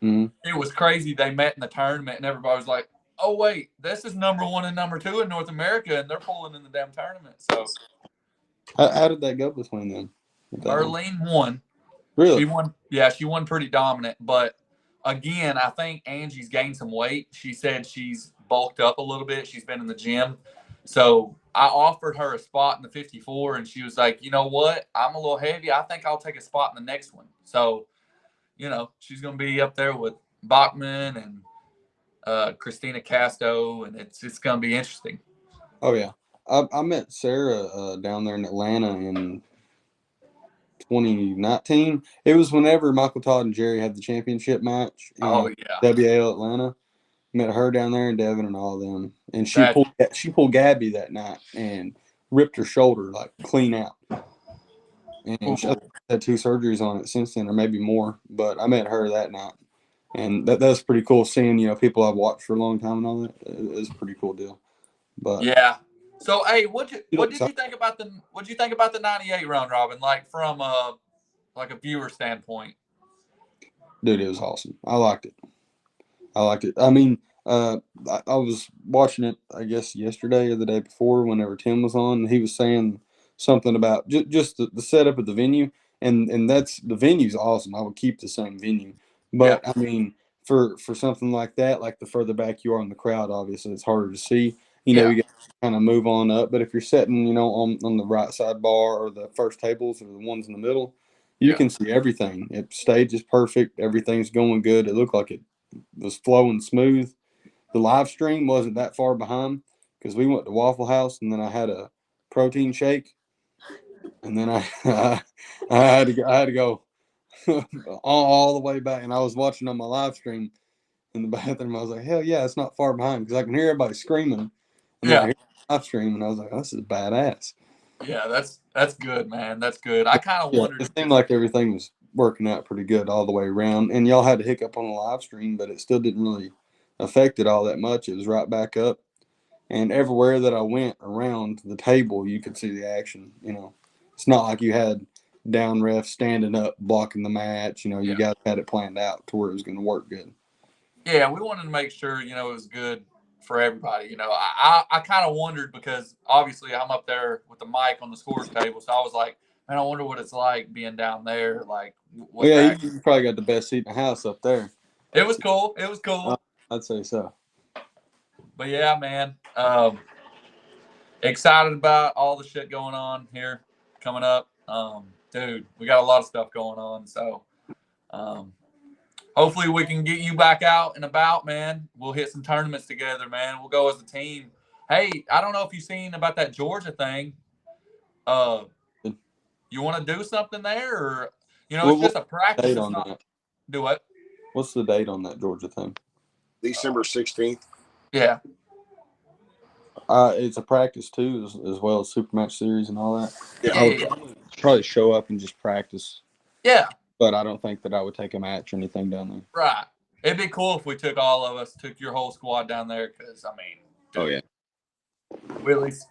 Mm-hmm. It was crazy. They met in the tournament, and everybody was like, "Oh wait, this is number 1 and number 2 in North America, and they're pulling in the damn tournament." So, how did that go between them? Marlene won. Really? She won. Yeah, she won pretty dominant. But again, I think Angie's gained some weight. She said she's bulked up a little bit. She's been in the gym. So I offered her a spot in the 54, and she was like, "You know what? I'm a little heavy. I think I'll take a spot in the next one." So, you know, she's going to be up there with Bachman and Christina Casto, and it's going to be interesting. Oh yeah, I met Sarah down there in Atlanta in 2019. It was whenever Michael Todd and Jerry had the championship match. Oh yeah, WAL Atlanta. Met her down there and Devin and all of them, and she pulled Gabby that night and ripped her shoulder like clean out. And she had 2 surgeries on it since then, or maybe more. But I met her that night, and that's pretty cool seeing people I've watched for a long time and all that. It's a pretty cool deal. But yeah. So hey, what did you think about the 98 round robin? Like from a viewer standpoint. Dude, it was awesome. I liked it. I mean, I was watching it, I guess, yesterday or the day before whenever Tim was on. And he was saying something about just the setup of the venue. And that's the venue's awesome. I would keep the same venue. But, yeah. I mean, for something like that, like the further back you are in the crowd, obviously, it's harder to see. You got to kind of move on up. But if you're sitting, on the right side bar or the first tables or the ones in the middle, you can see everything. It stage is perfect. Everything's going good. It looked like it was flowing smooth. The live stream wasn't that far behind because we went to Waffle House and then I had a protein shake, and then I had to go all the way back, and I was watching on my live stream in the bathroom. I was like, hell yeah, it's not far behind because I can hear everybody screaming. And then I hear the live stream, and I was like, oh, this is badass. Yeah, that's good, man. That's good. I kind of wondered. It seemed like everything was working out pretty good all the way around, and y'all had a hiccup on the live stream, but it still didn't really affect it all that much. It was right back up, and everywhere that I went around the table, you could see the action. It's not like you had down refs standing up blocking the match. You guys had it planned out to where it was going to work good. Yeah, we wanted to make sure it was good for everybody. I kind of wondered because obviously I'm up there with the mic on the scores table, so I was like, man, I wonder what it's like being down there. Like, you probably got the best seat in the house up there. It was cool. It was cool. I'd say so. But yeah, man, excited about all the shit going on here coming up. Dude, we got a lot of stuff going on. So hopefully we can get you back out and about, man. We'll hit some tournaments together, man. We'll go as a team. Hey, I don't know if you've seen about that Georgia thing. You want to do something there, or it's just a practice. Date on that? Do what? What's the date on that Georgia thing? December 16th. Yeah. It's a practice too, as well as super match series and all that. Yeah. I would probably show up and just practice. Yeah. But I don't think that I would take a match or anything down there. Right. It'd be cool if we took your whole squad down there, because Oh yeah. We at least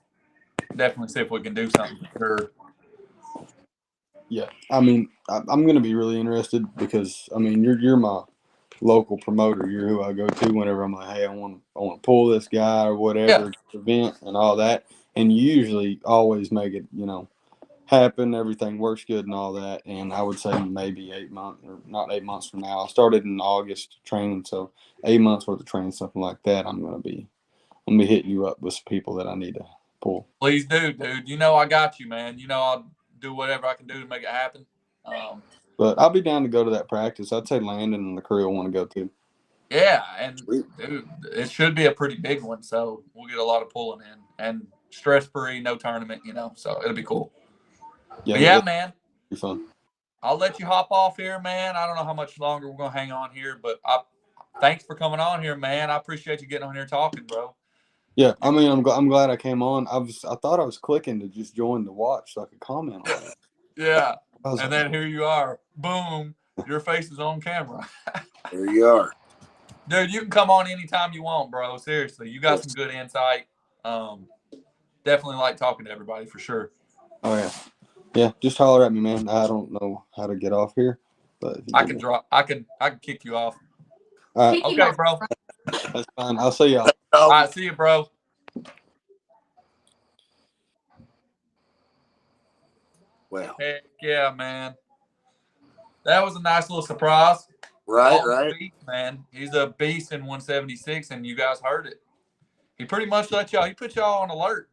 definitely see if we can do something for sure. Yeah, I'm going to be really interested because you're my local promoter. You're who I go to whenever I'm like, hey, I want to pull this guy or whatever event and all that. And you usually always make it, happen. Everything works good and all that. And I would say maybe 8 months, or not 8 months from now. I started in August training, so 8 months worth of training, something like that. I'm gonna be hitting you up with some people that I need to pull. Please do, dude. I got you, man. I'll do whatever I can do to make it happen. But I'll be down to go to that practice. I'd say Landon and the crew will want to go too. Yeah, and dude, it should be a pretty big one, so we'll get a lot of pulling in and stress-free, no tournament, so it'll be cool. Yeah, man. Be fun. I'll let you hop off here, man. I don't know how much longer we're gonna hang on here, but thanks for coming on here, man. I appreciate you getting on here talking, bro. Yeah, I'm glad I came on. I thought I was clicking to just join the watch so I could comment on it. Yeah, and then here you are. Boom, your face is on camera. There you are. Dude, you can come on anytime you want, bro. Seriously, you got some good insight. Definitely like talking to everybody for sure. Oh yeah. Yeah, just holler at me, man. I don't know how to get off here, but I can kick you off. Okay, bro. That's fine. I'll see y'all. All right, see you, bro. Well, heck yeah, man. That was a nice little surprise. Right. Beast, man. He's a beast in 176, and you guys heard it. He pretty much he put y'all on alert.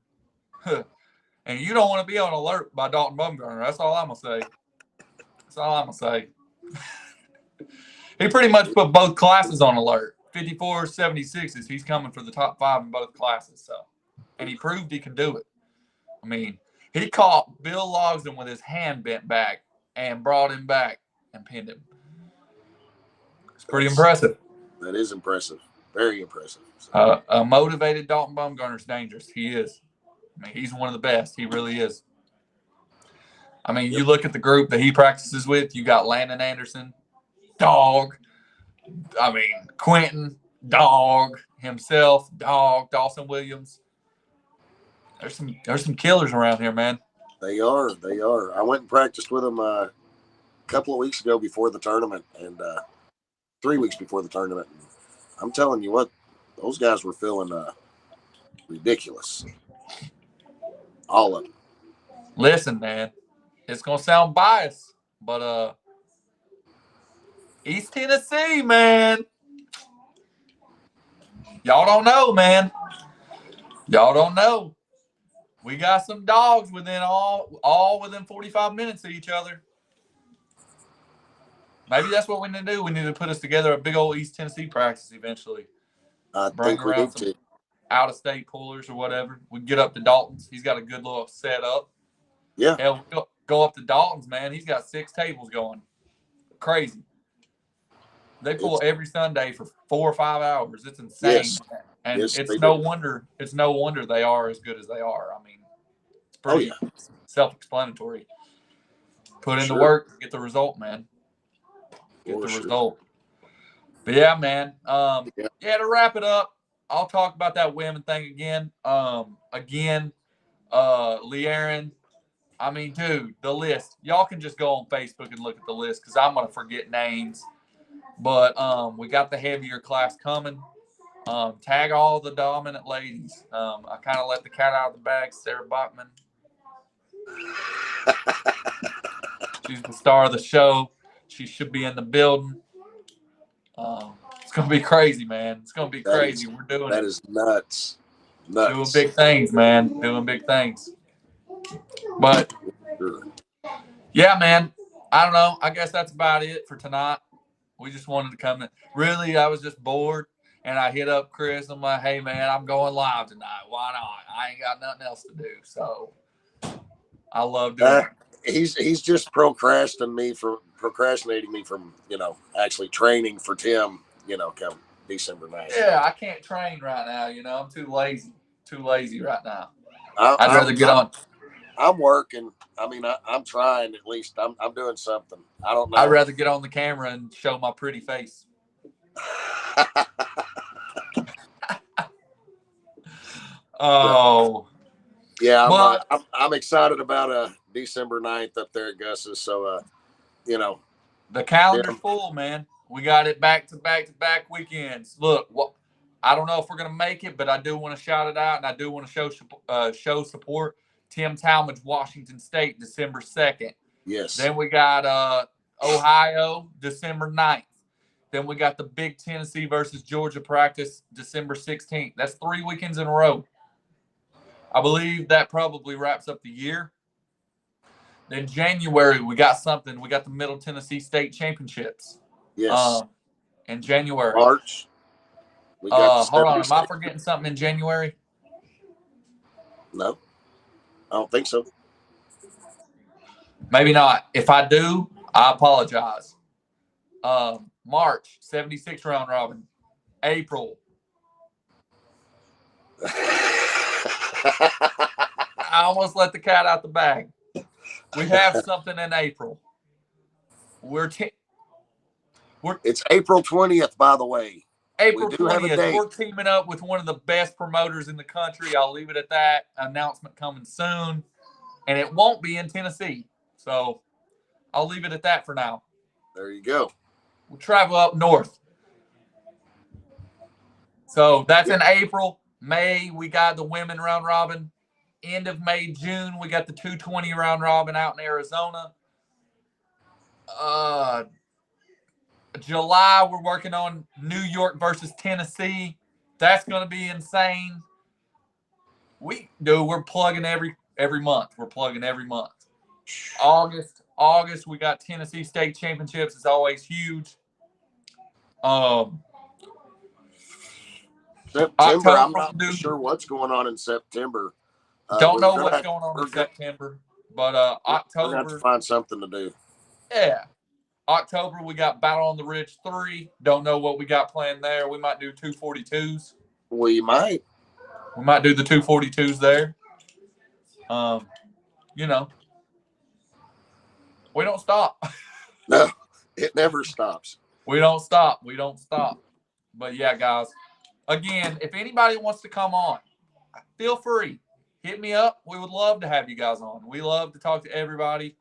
And you don't want to be on alert by Dalton Bumgarner. That's all I'm going to say. He pretty much put both classes on alert. 54, 76s. He's coming for the top 5 in both classes. So, and he proved he can do it. He caught Bill Logsdon with his hand bent back and brought him back and pinned him. It's pretty impressive. That is impressive. Very impressive. A motivated Dalton Bumgarner's dangerous. He is. He's one of the best. He really is. You look at the group that he practices with. You got Landon Anderson, dog. Quentin, dog. Himself, dog. Dawson Williams. There's some killers around here, man. They are. I went and practiced with them a couple of weeks ago before the tournament, and 3 weeks before the tournament. And I'm telling you what, those guys were feeling ridiculous. All of them. Listen, man, it's gonna sound biased, but East Tennessee, man, y'all don't know, man. Y'all don't know. We got some dogs within all within 45 minutes of each other. Maybe that's what we need to do. We need to put us together a big old East Tennessee practice eventually. Bring around some out-of-state pullers or whatever. We get up to Dalton's. He's got a good little setup. Yeah. Hell, go up to Dalton's, man. He's got 6 tables going. Crazy. They pull every Sunday for 4 or 5 hours. It's insane. Yes. And it's no wonder they are as good as they are. It's pretty self-explanatory. Put in the work, get the result, man. Get the result. But yeah, man. To wrap it up, I'll talk about that women thing again. Le'Aaron. Dude, the list. Y'all can just go on Facebook and look at the list because I'm gonna forget names. But we got the heavier class coming. Tag all the dominant ladies. I kind of let the cat out of the bag. Sarah Bachman. She's the star of the show. She should be in the building. It's going to be crazy, man. It's going to be crazy. We're doing that. That is nuts. Doing big things, man. Doing big things. But, yeah, man. I don't know. I guess that's about it for tonight. We just wanted to come in. Really, I was just bored, and I hit up Chris. I'm like, hey, man, I'm going live tonight. Why not? I ain't got nothing else to do. So I love doing it. He's just procrastinating me from actually training for Tim. Come December 9th. Yeah, I can't train right now. I'm too lazy right now. I'd rather get on. I'm working. I mean, I'm trying at least. I'm doing something. I don't know. I'd rather get on the camera and show my pretty face. Oh. Yeah, I'm excited about December 9th up there at Gus's. So, the calendar's full, man. We got it back to back weekends. Look, I don't know if we're gonna make it, but I do want to shout it out, and I do want to show support. Tim Talmadge, Washington State, December 2nd. Yes. Then we got Ohio, December 9th. Then we got the big Tennessee versus Georgia practice, December 16th. That's 3 weekends in a row. I believe that probably wraps up the year. Then January, we got something. We got the Middle Tennessee State Championships. Yes. In January. March. We got hold on. Am I forgetting something in January? No. I don't think so. Maybe not. If I do, I apologize. March, 76 round robin. April. I almost let the cat out the bag. We have something in April. It's April 20th, by the way. April 20th. We're teaming up with one of the best promoters in the country. I'll leave it at that. Announcement coming soon. And it won't be in Tennessee. So I'll leave it at that for now. There you go. We'll travel up north. So that's in April. May, we got the women round robin. End of May, June, we got the 220 round robin out in Arizona. July, we're working on New York versus Tennessee. That's going to be insane. We're plugging every month. We're plugging every month. August, we got Tennessee State Championships. It's always huge. September, I'm not sure what's going on in September. Don't know what's going on in September, but October. We're going to have to find something to do. Yeah. October, we got Battle on the Ridge 3. Don't know what we got planned there. We might do 242s. We might. We might do the 242s there. We don't stop. No, it never stops. We don't stop. But yeah, guys, again, if anybody wants to come on, feel free. Hit me up. We would love to have you guys on. We love to talk to everybody,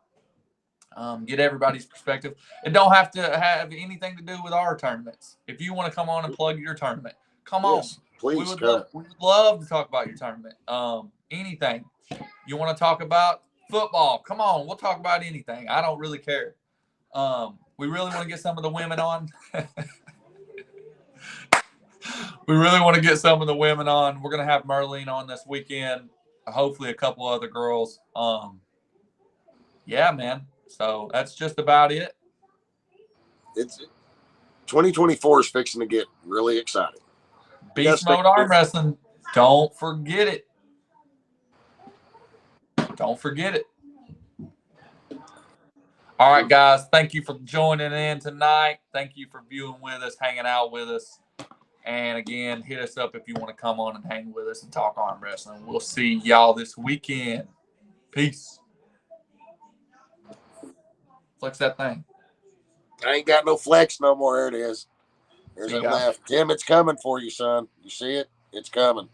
get everybody's perspective. It don't have to have anything to do with our tournaments. If you want to come on and plug your tournament, come on. Please we would love to talk about your tournament. Anything. You want to talk about football? Come on. We'll talk about anything. I don't really care. We really want to get some of the women on. We're going to have Merlene on this weekend. Hopefully a couple other girls. Yeah, man. So that's just about it. It's 2024 is fixing to get really exciting. BeastMode arm wrestling. Don't forget it. All right, guys. Thank you for joining in tonight. Thank you for viewing with us, hanging out with us. And again, hit us up if you want to come on and hang with us and talk arm wrestling. We'll see y'all this weekend. Peace. Flex that thing. I ain't got no flex no more. There it is. There's that left. Tim, it's coming for you, son. You see it? It's coming.